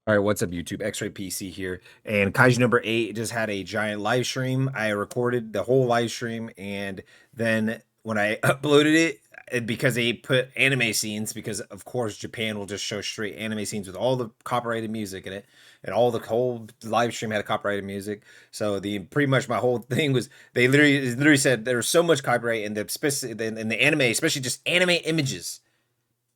All right, what's up, YouTube? Xraypc here, and Kaiju number 8 just had a giant live stream. I recorded the whole live stream, and then when I uploaded because they put anime scenes, because of course Japan will just show straight anime scenes with all the copyrighted music in it, and all the whole live stream had copyrighted music. So the pretty much my whole thing was they literally said there was so much copyright in the anime, especially just anime images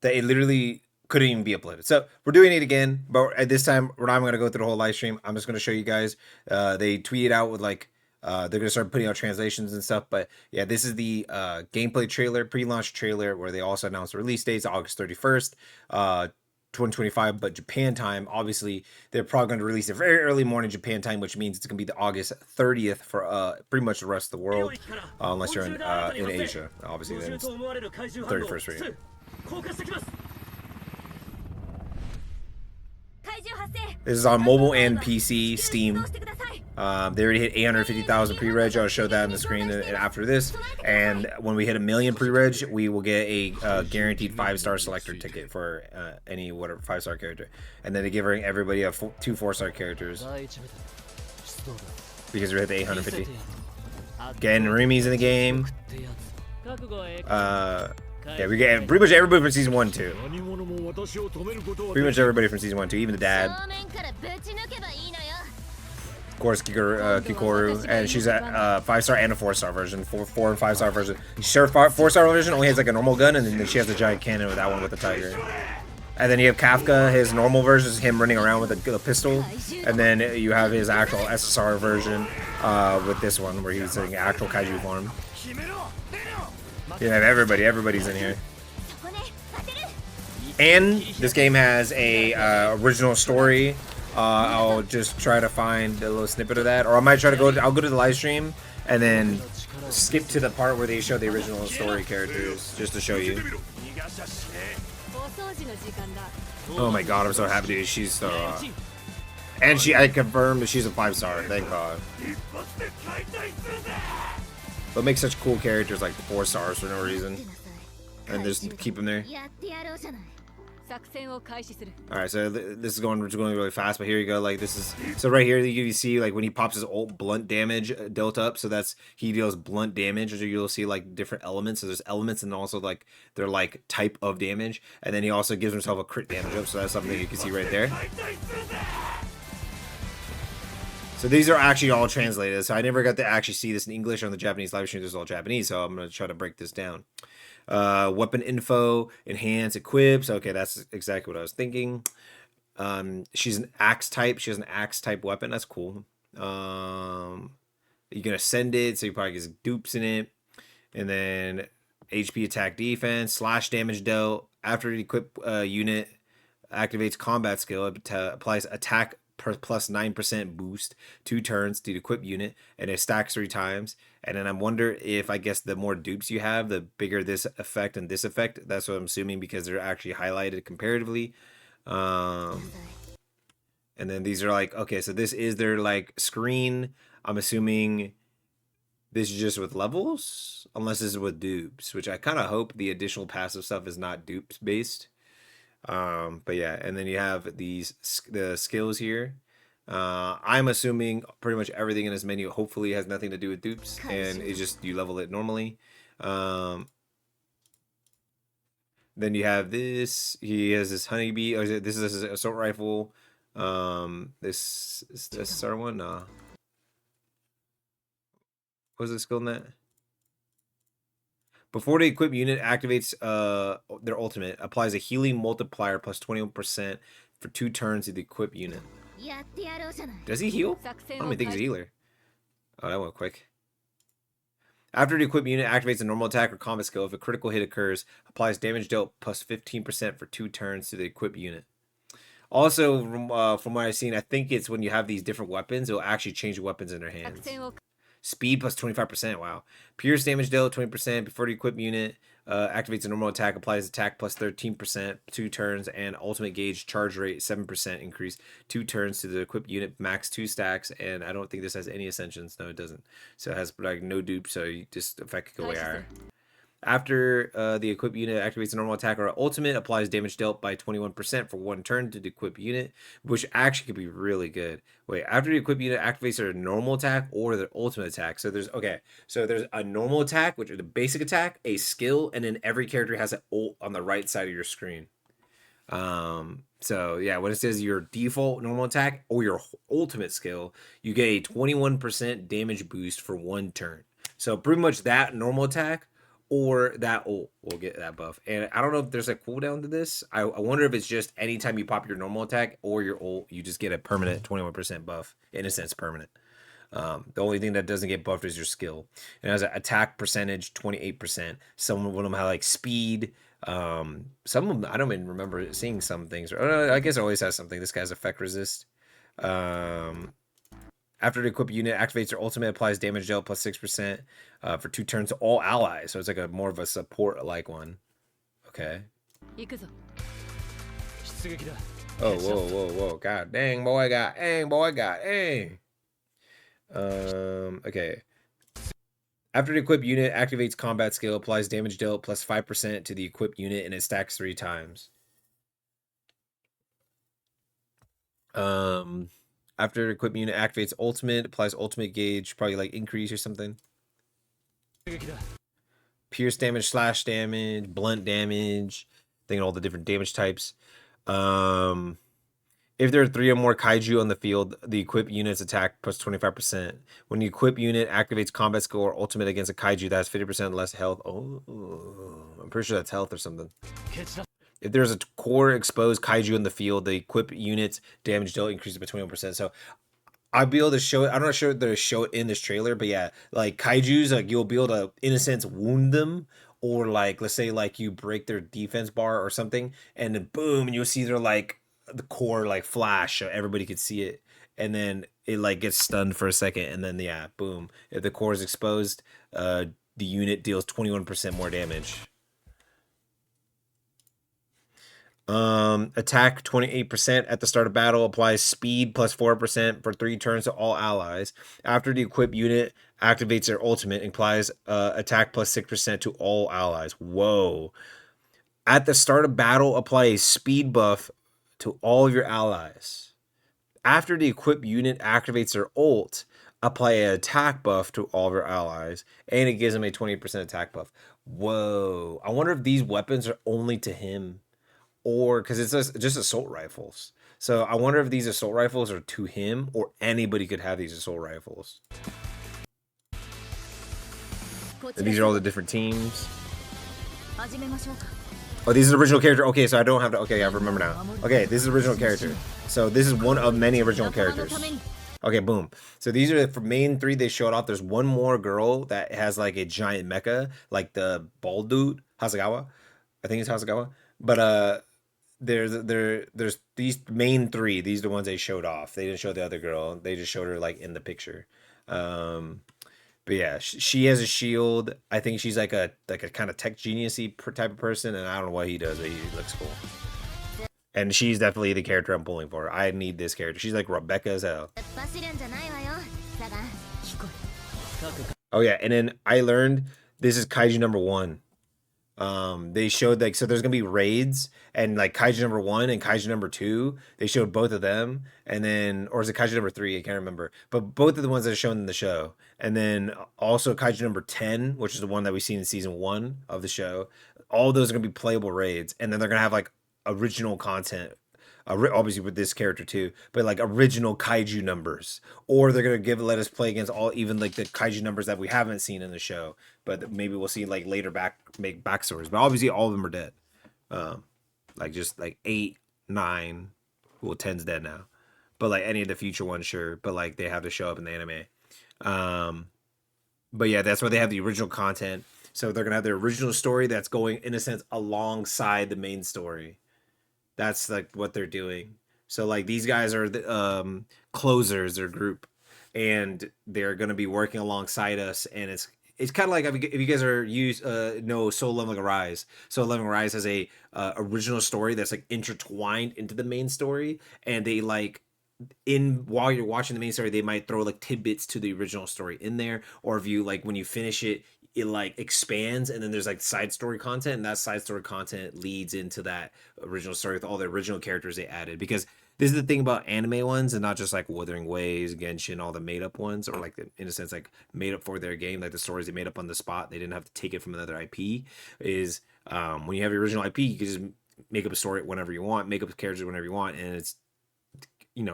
that it literally couldn't even be uploaded. So we're doing it again, but at this time we're not going to go through the whole live stream. I'm just going to show you guys. They tweeted out with like they're going to start putting out translations and stuff. But yeah, this is the gameplay trailer, pre-launch trailer, where they also announced the release dates, August 31st. 2025, but Japan time, obviously they're probably going to release it very early morning Japan time, which means it's going to be the August 30th for pretty much the rest of the world, unless you're in Asia. Obviously then it's 31st right here. This is on mobile and PC, Steam. They already hit 850,000 pre-reg. I'll show that on the screen after this. And when we hit 1 million pre-reg, we will get a guaranteed 5-star selector ticket for any whatever 5-star character. And then they're giving everybody two 4-star characters because we hit the 850. Getting Rimi's in the game. Yeah, we get pretty much everybody from season 1 too. Pretty much everybody from season 1 too, even the dad. Of course, Kikoru, and she's at 5-star and a 4-star version, 4 and 5-star version. Sure, 4-star version only has like a normal gun, and then she has the giant cannon with that one with the tiger. And then you have Kafka, his normal version is him running around with a pistol, and then you have his actual SSR version with this one where he's in actual kaiju form. You have everybody's in here. And this game has a original story. I'll just try to find a little snippet of that, or I might try to I'll go to the live stream and then skip to the part where they show the original story characters just to show you. Oh my god, I'm so happy dude. She's so and I confirmed that she's a 5-star, thank god. They'll make such cool characters like 4 stars for no reason, and just keep them there. Alright, so this is going really fast, but here you go. Like this is so right here you see like when he pops his ult, blunt damage dealt up. So that's he deals blunt damage. Or you'll see like different elements. So there's elements and also like they're like type of damage, and then he also gives himself a crit damage up. So that's something that you can see right there. So these are actually all translated. So I never got to actually see this in English on the Japanese live stream. This is all Japanese, so I'm gonna try to break this down. Weapon info, enhance, equips. Okay, that's exactly what I was thinking. She's an axe type. She has an axe type weapon. That's cool. You can ascend it, so you probably get dupes in it. And then HP attack defense, slash damage dealt. After an equip unit activates combat skill, it applies attack plus 9% boost 2 turns to the equip unit, and it stacks 3 times. And then I wonder if I guess the more dupes you have, the bigger this effect and this effect. That's what I'm assuming because they're actually highlighted comparatively. And then these are like, okay, so this is their like screen. I'm assuming this is just with levels, unless this is with dupes, which I kind of hope the additional passive stuff is not dupes based. But yeah, and then you have the skills here. I'm assuming pretty much everything in this menu hopefully has nothing to do with dupes, and it's just you level it normally. Then you have this. He has this honeybee. Oh, this is his assault rifle. This is the SR one. What was the skill in that? Before the equip unit activates their ultimate, applies a healing multiplier plus 21% for 2 turns to the equip unit. Does he heal? I don't even think he's a healer. Oh, that went quick. After the equip unit activates a normal attack or combat skill, if a critical hit occurs, applies damage dealt plus 15% for 2 turns to the equip unit. Also, from what I've seen, I think it's when you have these different weapons, it'll actually change the weapons in their hands. Speed plus 25%. Wow. Pierce damage dealt 20% before the equip unit. Activates a normal attack. Applies attack plus 13%. 2 turns. And ultimate gauge charge rate 7% increase. 2 turns to the equipped unit. Max 2 stacks. And I don't think this has any ascensions. No, it doesn't. So it has like no dupe. So you just effect could go way higher. After the equipped unit activates a normal attack or ultimate, applies damage dealt by 21% for 1 turn to the equipped unit, which actually could be really good. Wait, after the equipped unit activates their normal attack or their ultimate attack. So there's a normal attack, which is the basic attack, a skill, and then every character has an ult on the right side of your screen. So yeah, when it says your default normal attack or your ultimate skill, you get a 21% damage boost for 1 turn. So pretty much that normal attack or that ult will get that buff. And I don't know if there's a cooldown to this. I wonder if it's just anytime you pop your normal attack or your ult, you just get a permanent 21% buff. In a sense, permanent. The only thing that doesn't get buffed is your skill. And it has an attack percentage 28%. Some of them have like speed. Some of them I don't even remember seeing some things. I guess it always has something. This guy's effect resist. After the equipped unit activates their ultimate, applies damage dealt plus 6% for 2 turns to all allies. So it's like a more of a support like one. Okay. Oh, whoa. God dang, boy, dang. Okay. After the equipped unit activates combat skill, applies damage dealt plus 5% to the equipped unit, and it stacks 3 times. After the equipped unit activates ultimate, applies ultimate gauge, probably like increase or something. Pierce damage, slash damage, blunt damage, thinking all the different damage types. If there are 3 or more kaiju on the field, the equipped unit's attack plus 25%. When the equipped unit activates combat skill or ultimate against a kaiju, that has 50% less health. Oh, I'm pretty sure that's health or something. If there's a core exposed kaiju in the field, the equipped unit's damage dealt increases by 21%. So I'll be able to show it. I'm not sure if they'll show it in this trailer, but yeah, like kaijus, like you'll be able to, in a sense, wound them, or like let's say like you break their defense bar or something, and then boom, and you'll see their like the core like flash, so everybody could see it, and then it like gets stunned for a second, and then yeah, boom. If the core is exposed, the unit deals 21% more damage. Attack 28% at the start of battle, applies speed plus 4% for 3 turns to all allies. After the equipped unit activates their ultimate, applies attack plus 6% to all allies. Whoa. At the start of battle, apply a speed buff to all of your allies. After the equipped unit activates their ult, apply an attack buff to all of your allies, and it gives them a 20% attack buff. Whoa. I wonder if these weapons are only to him, or because it's just assault rifles. So I wonder if these assault rifles are to him, or anybody could have these assault rifles. And these are all the different teams. Oh, these are the original character. Okay, so I don't have to. Okay, I remember now. Okay, this is the original character. So this is one of many original characters. Okay, boom. So these are the main 3 they showed off. There's one more girl that has like a giant mecha, like the bald dude, Hasegawa. I think it's Hasegawa. But there's these main 3. These are the ones they showed off. They didn't show the other girl. They just showed her like in the picture. But yeah, she has a shield. I think she's like a kind of tech genius-y type of person, and I don't know what he does, but he looks cool. And she's definitely the character I'm pulling for. I need this character. She's like Rebecca as hell. Oh yeah, and then I learned this is Kaiju number 1. They showed like, so there's gonna be raids, and like Kaiju number 1 and Kaiju number 2, they showed both of them, and then, or is it Kaiju number 3? I can't remember, but both of the ones that are shown in the show, and then also Kaiju number 10, which is the one that we've seen in season 1 of the show. All those are gonna be playable raids, and then they're gonna have like original content, obviously with this character too, but like original kaiju numbers, or they're gonna let us play against all, even like the kaiju numbers that we haven't seen in the show, but maybe we'll see like later make backstories. But obviously all of them are dead, like just like 8, 9, well 10's dead now, but like any of the future ones, sure, but like they have to show up in the anime. But yeah, that's why they have the original content. So they're gonna have their original story that's going in a sense alongside the main story. That's like what they're doing. So like these guys are the closers, their group, and they're gonna be working alongside us. And it's kind of like if you guys are know Solo Leveling Arise. Solo Leveling Arise has a original story that's like intertwined into the main story, and they like while you're watching the main story, they might throw like tidbits to the original story in there, or if you like when you finish it, it like expands, and then there's like side story content, and that side story content leads into that original story with all the original characters they added. Because this is the thing about anime ones, and not just like Wuthering Waves, Genshin, all the made up ones, or like in a sense like made up for their game, like the stories they made up on the spot. They didn't have to take it from another IP. Is when you have your original IP, you can just make up a story whenever you want, make up characters whenever you want, and it's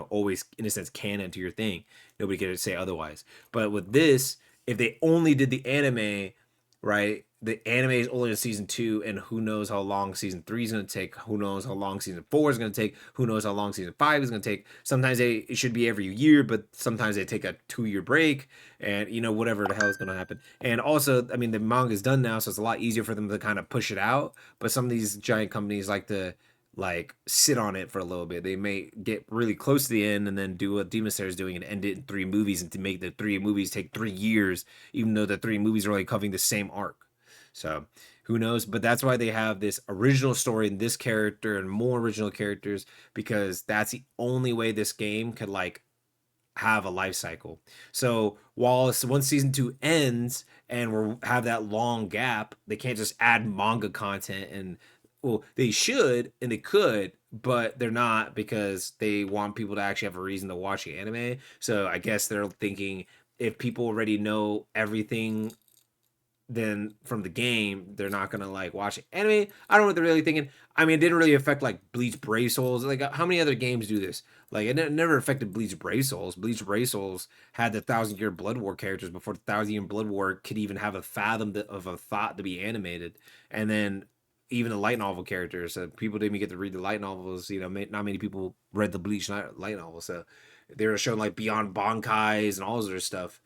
always in a sense canon to your thing. Nobody can say otherwise. But with this, if they only did the anime, right? The anime is only in season 2, and who knows how long season 3 is going to take? Who knows how long season 4 is going to take? Who knows how long season 5 is going to take? Sometimes it should be every year, but sometimes they take a 2-year break, and whatever the hell is going to happen. And also, I mean, the manga is done now, so it's a lot easier for them to kind of push it out. But some of these giant companies like to sit on it for a little bit. They may get really close to the end and then do what Demon Slayer is doing and end it in 3 movies, and to make the 3 movies take 3 years, even though the 3 movies are only covering the same arc. So who knows? But that's why they have this original story and this character and more original characters, because that's the only way this game could have a life cycle. So once season 2 ends and we have that long gap, they can't just add manga content. And well, they should and they could, but they're not, because they want people to actually have a reason to watch the anime. So I guess they're thinking, if people already know everything then from the game, they're not gonna watch anime. I don't know what they're really thinking. I mean, it didn't really affect Bleach Brave Souls. How many other games do this? It never affected Bleach Brave Souls. Bleach Brave Souls had the 1,000-Year Blood War characters before the 1,000-Year Blood War could even have a fathom of a thought to be animated. And then even the light novel characters, people didn't even get to read the light novels. Not many people read the Bleach light novel, so they were showing Beyond Bankais and all this other stuff.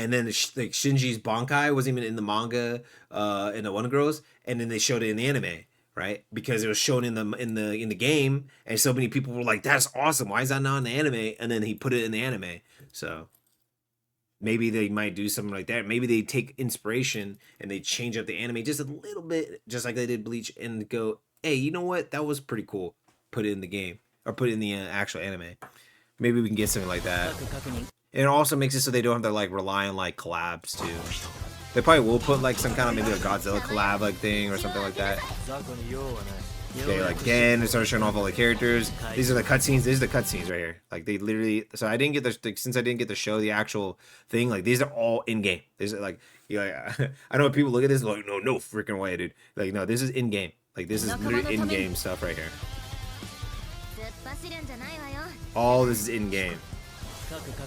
And then Shinji's Bankai wasn't even in the manga, in the One Girls, and then they showed it in the anime, right? Because it was shown in the game, and so many people were like, "That's awesome! Why is that not in the anime?" And then he put it in the anime. So maybe they might do something like that. Maybe they take inspiration and they change up the anime just a little bit, just like they did Bleach, and go, "Hey, you know what? That was pretty cool. Put it in the game, or put it in the actual anime." Maybe we can get something like that. And it also makes it so they don't have to rely on collabs too. They probably will put some kind of maybe a Godzilla collab thing or something like that. Okay, again, they start showing off all the characters. These are the cutscenes. These are the cutscenes right here. They literally. So I didn't get since I didn't get to show the actual thing. These are all in game. These are I know people look at this no freaking way, dude. No, this is in game. This is literally in game stuff right here. All this is in game.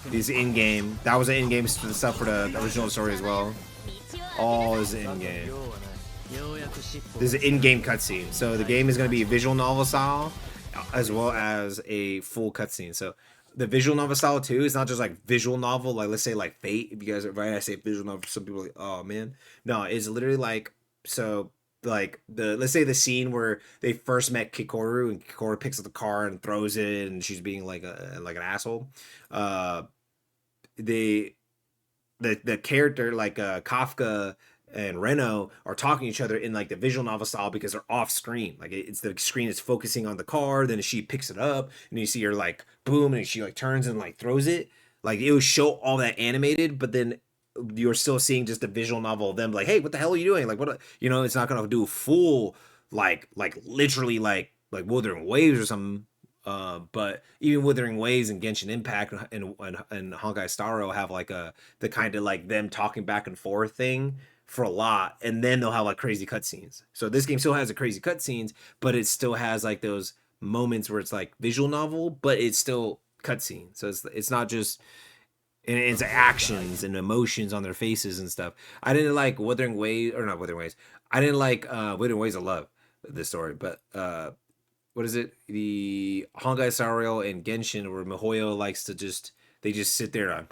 These in-game. That was an in-game stuff for the original story as well. All is in-game. This is an in-game cutscene. So the game is going to be visual novel style, as well as a full cutscene. So the visual novel style too is not just visual novel, let's say Fate. If you guys are right, I say visual novel. Some people are like, oh man, no, it's literally so. Let's say the scene where they first met Kikoru, and Kikoru picks up the car and throws it, and she's being an asshole. The character Kafka and Reno are talking to each other in the visual novel style, because they're off screen. It's the screen is focusing on the car, then she picks it up, and you see her boom, and she turns and throws it. It will show all that animated, but then you're still seeing just a visual novel of them hey, what the hell are you doing? What it's not gonna do full literally Wuthering Waves or something. But even Wuthering Waves and Genshin Impact and Honkai Star Rail have the kind of them talking back and forth thing for a lot, and then they'll have crazy cutscenes. So this game still has a crazy cutscenes, but it still has those moments where it's visual novel, but it's still cutscene. So it's not just. And it's actions and emotions on their faces and stuff. I didn't like Wuthering Waves, or not Wuthering Waves. I didn't like Wuthering Waves. I love this story, but what is it? The Honkai Star Rail and Genshin, where Mihoyo likes to just sit there on,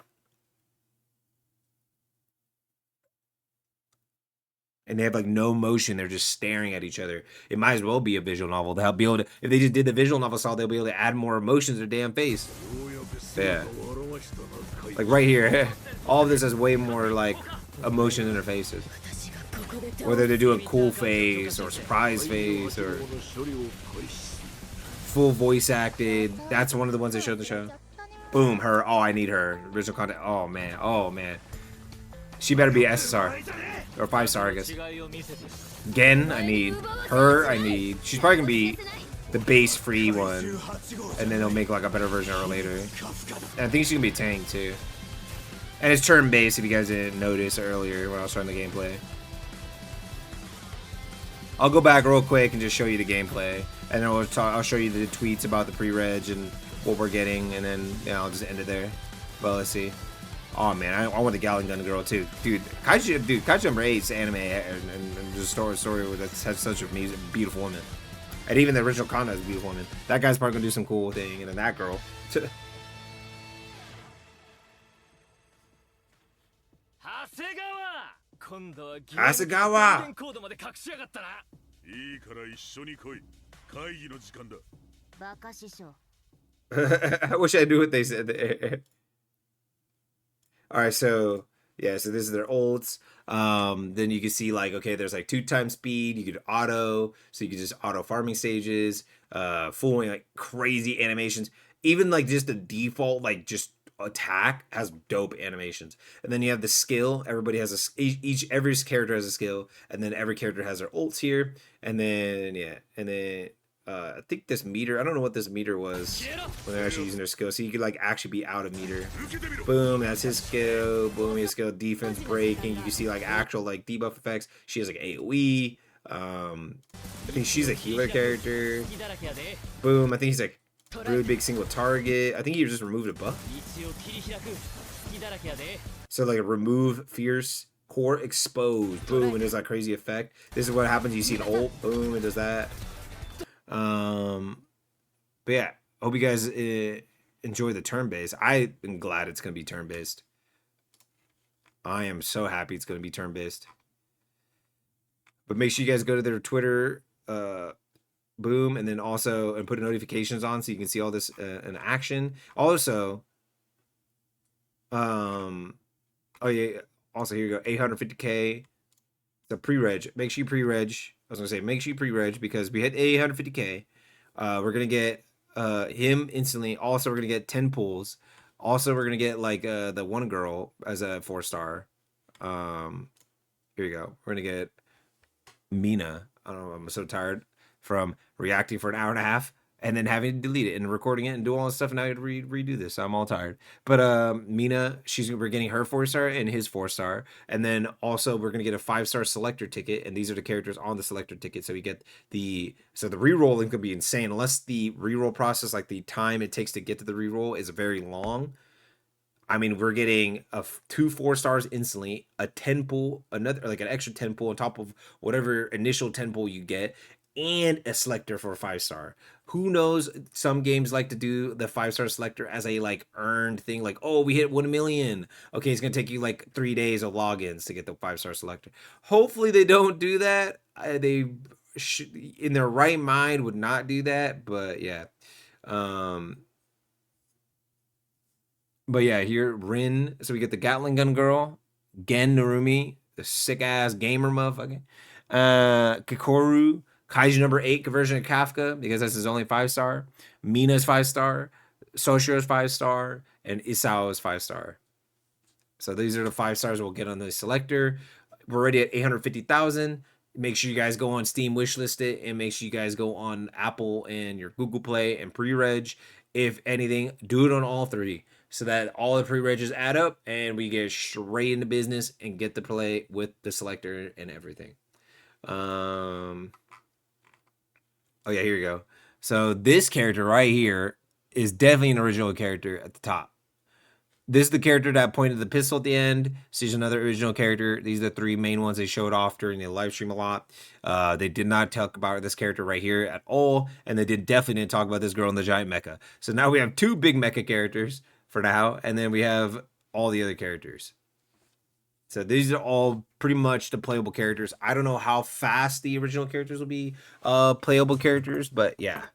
and they have no motion. They're just staring at each other. It might as well be a visual novel. They'll be able to, if they just did the visual novel style, they'll be able to add more emotions to their damn face. Yeah. Right here, all of this has way more emotion in their faces. Whether they do a cool face or surprise face or full voice acted. That's one of the ones they showed in the show. Boom, her. Oh, I need her. Original content. Oh man. Oh man. She better be SSR. Or 5-star, I guess. Gen, I need. Her, I need. She's probably gonna be the base free one. And then they'll make like a better version of her later. And I think she's gonna be a tank too. And it's turn based if you guys didn't notice earlier when I was trying the gameplay. I'll go back real quick and just show you the gameplay. And then I'll show you the tweets about the pre-reg and what we're getting. And then, yeah, I'll just end it there. But let's see. Oh man, I want the Gatling Gun girl too, dude. Kaiju number 8's anime and the story that has such a beautiful woman, and even the original Kana is a beautiful woman. That guy's probably gonna do some cool thing, and then that girl. Hasegawa. I wish I knew what they said there. All right, so yeah, so this is their ults. Then you can see like, okay, there's like 2x speed. You could auto, so you could just auto farming stages, full like crazy animations. Even like just the default like just attack has dope animations. And then you have the skill. Everybody has every character has a skill, and then every character has their ults here. And then yeah, and then I think this meter, I don't know what this meter was when they're actually using their skill. So you could like actually be out of meter. Boom, that's his skill. Boom, his skill, defense, breaking. You can see like actual like debuff effects. She has like AoE. I think she's a healer character. Boom, I think he's like really big single target. I think he just removed a buff. So like a remove fierce core exposed. Boom, and there's that crazy effect. This is what happens. You see an ult. Boom, it does that. But yeah, hope you guys enjoy the turn-based. I am glad it's going to be turn-based. I am so happy it's going to be turn-based. But make sure you guys go to their Twitter, boom, and then also and put notifications on so you can see all this in action. Also, oh yeah, also here you go, 850K. The pre-reg. Make sure you pre-reg. I was gonna say make sure you pre-reg because we hit 850K. We're gonna get him instantly. Also, we're gonna get 10 pulls. Also, we're gonna get like the one girl as a 4-star. Here you go. We're gonna get Mina. I don't know. I'm so tired from reacting for an hour and a half and then having to delete it and recording it and do all this stuff. And now I had to redo this. So I'm all tired. But Mina, we're getting her 4-star and his 4-star. And then also we're gonna get a 5-star selector ticket. And these are the characters on the selector ticket. So we get the rerolling could be insane unless the reroll process, like the time it takes to get to the reroll, is very long. I mean, we're getting 2 4-stars instantly, a 10 pull, another like an extra 10 pull on top of whatever initial 10 pull you get, and a selector for a 5-star. Who knows? Some games like to do the 5-star selector as a like earned thing, like, oh, we hit 1 million. Okay, it's gonna take you like 3 days of logins to get the 5-star selector. Hopefully they don't do that. They should, in their right mind, would not do that. But yeah. But yeah, here Rin. So we get the Gatling Gun girl, Gen Narumi, the sick ass gamer motherfucker. Kikoru, Kaiju number 8 conversion of Kafka because that's his only 5-star. Mina's 5-star, Soshio's 5-star, and Isao is 5-star. So these are the 5-stars we'll get on the selector. We're already at 850,000. Make sure you guys go on Steam wishlist it, and make sure you guys go on Apple and your Google Play and pre-reg. If anything, do it on all 3 so that all the pre-regs add up and we get straight into business and get to play with the selector and everything. Oh yeah, here you go. So this character right here is definitely an original character at the top. This is the character that pointed the pistol at the end. She's another original character. These are the 3 main ones they showed off during the live stream a lot. They did not talk about this character right here at all, and they definitely didn't talk about this girl in the giant mecha. So now we have 2 big mecha characters for now, and then we have all the other characters. So these are all pretty much the playable characters. I don't know how fast the original characters will be playable characters, but yeah.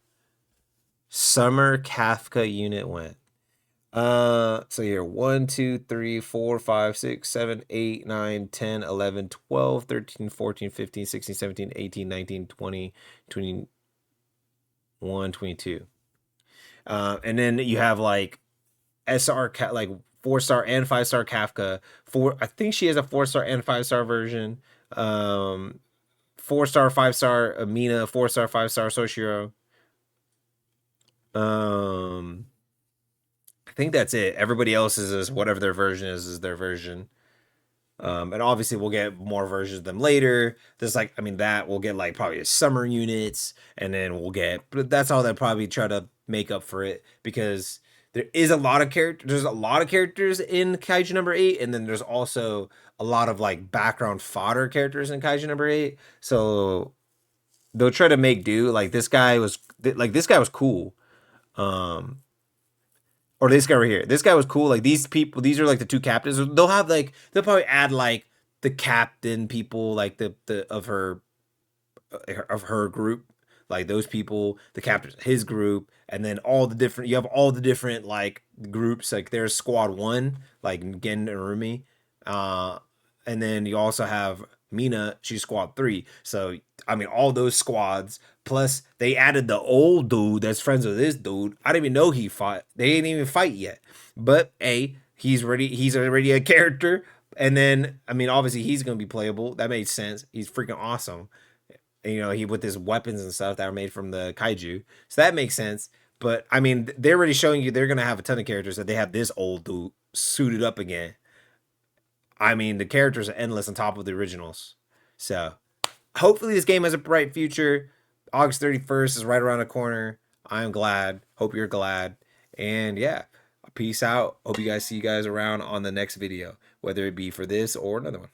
Summer Kafka unit went. So here 1 2 3 4 5 6 7 8 9 10 11 12 13 14 15 16 17 18 19 20 21 22. And then you have like SR like 4-star and 5-star Kafka. I think she has a 4-star and 5-star version. 4-star, 5-star Amina, 4-star, 5-star Soshiro. I think that's it. Everybody else's is whatever their version is their version. And obviously we'll get more versions of them later. There's like, I mean, that we'll get like probably summer units, and then we'll get, but that's all they'll probably try to make up for it, because there is a lot of characters. There's a lot of characters in Kaiju number 8, and then there's also a lot of like background fodder characters in Kaiju number 8. So they'll try to make do. Like this guy was cool. Um, or this guy right here. This guy was cool. Like these people, these are like the two captains. They'll have like they'll probably add like the captain people, like the of her group, like those people, the captains, his group, and then all the different. You have all the different like groups. Like there's Squad 1, like Gen and Rumi, uh, and then you also have Mina. She's Squad 3. So I mean, all those squads. Plus, they added the old dude that's friends with this dude. I didn't even know he fought. They didn't even fight yet. But he's ready. He's already a character. And then, I mean, obviously he's gonna be playable. That made sense. He's freaking awesome. And, you know, he with his weapons and stuff that are made from the kaiju. So that makes sense. But I mean, they're already showing you they're gonna have a ton of characters that they have this old dude suited up again. I mean, the characters are endless on top of the originals. So hopefully this game has a bright future. August 31st is right around the corner. I'm glad. Hope you're glad. And yeah, peace out. Hope you guys see you guys around on the next video, whether it be for this or another one.